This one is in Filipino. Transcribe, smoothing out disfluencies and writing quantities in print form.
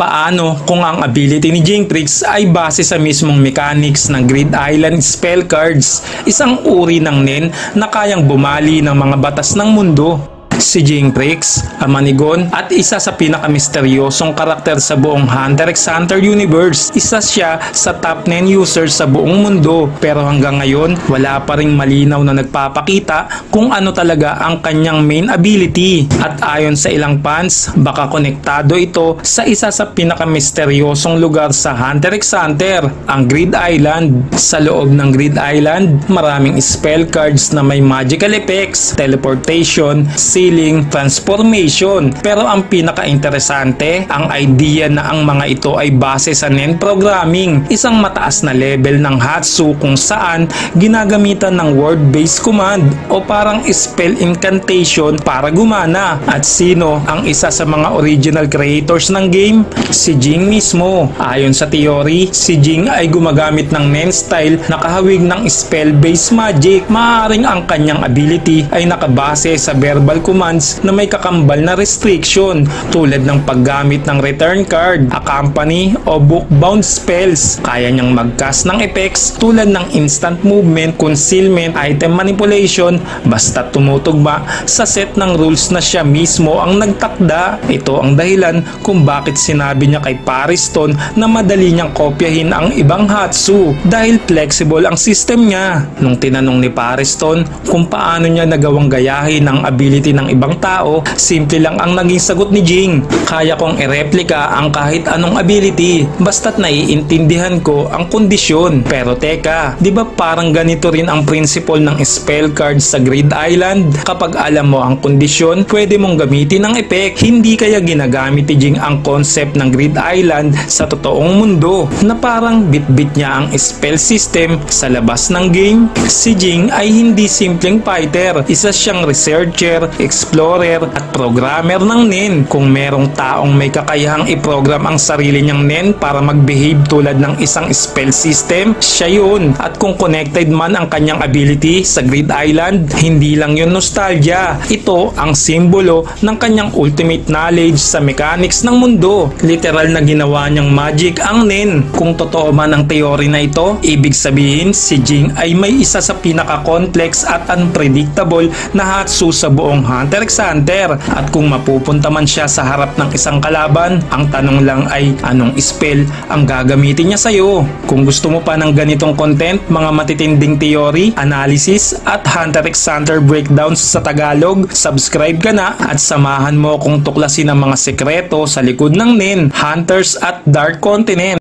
Paano kung ang ability ni Jinx ay base sa mismong mechanics ng Grid Island spell cards, isang uri ng Nen na kayang bumali ng mga batas ng mundo? Si Jinx, ama ni Gon at isa sa pinakamisteryosong karakter sa buong Hunter x Hunter universe. Isa siya sa top 9 users sa buong mundo, pero hanggang ngayon wala pa ring malinaw na nagpapakita kung ano talaga ang kanyang main ability. At ayon sa ilang fans, baka konektado ito sa isa sa pinakamisteryosong lugar sa Hunter x Hunter, ang Grid Island. Sa loob ng Grid Island, maraming spell cards na may magical effects, teleportation, transformation. Pero ang pinaka-interesante, ang idea na ang mga ito ay base sa Nen programming, isang mataas na level ng Hatsu kung saan ginagamitan ng word-based command o parang spell incantation para gumana. At sino ang isa sa mga original creators ng game? Si Jinx mismo. Ayon sa theory, si Jinx ay gumagamit ng Nen style na kahawig ng spell-based magic. Maaaring ang kanyang ability ay nakabase sa verbal command na may kakambal na restriction tulad ng paggamit ng return card, accompany o book-bound spells. Kaya niyang mag-cast ng effects tulad ng instant movement, concealment, item manipulation basta tumutugma sa set ng rules na siya mismo ang nagtakda. Ito ang dahilan kung bakit sinabi niya kay Pariston na madali niyang kopyahin ang ibang Hatsu dahil flexible ang system niya. Nung tinanong ni Pariston kung paano niya nagawang gayahin ang ability ng ibang tao, simple lang ang naging sagot ni Jinx. Kaya kong i-replika ang kahit anong ability basta't naiintindihan ko ang kondisyon. Pero teka, di ba parang ganito rin ang principle ng spell cards sa Grid Island? Kapag alam mo ang kondisyon, pwede mong gamitin ang effect. Hindi kaya ginagamit ni Jinx ang concept ng Grid Island sa totoong mundo na parang bit-bit niya ang spell system sa labas ng game? Si Jinx ay hindi simpleng fighter, isa siyang researcher, explorer at programmer ng Nen. Kung merong taong may kakayahang i-program ang sarili niyang Nen para mag-behave tulad ng isang spell system, siya yun. At kung connected man ang kanyang ability sa Grid Island, hindi lang yun nostalgia. Ito ang simbolo ng kanyang ultimate knowledge sa mechanics ng mundo. Literal na ginawa niyang magic ang Nen. Kung totoo man ang teorya na ito, ibig sabihin si Jinx ay may isa sa pinaka-complex at unpredictable na Hatsu sa buong Hunter x Hunter. At kung mapupunta man siya sa harap ng isang kalaban, ang tanong lang ay anong spell ang gagamitin niya sa'yo. Kung gusto mo pa ng ganitong content, mga matitinding theory, analysis at Hunter x Hunter breakdowns sa Tagalog, subscribe ka na at samahan mo kung tuklasin ang mga sekreto sa likod ng Nen, Hunters at Dark Continent.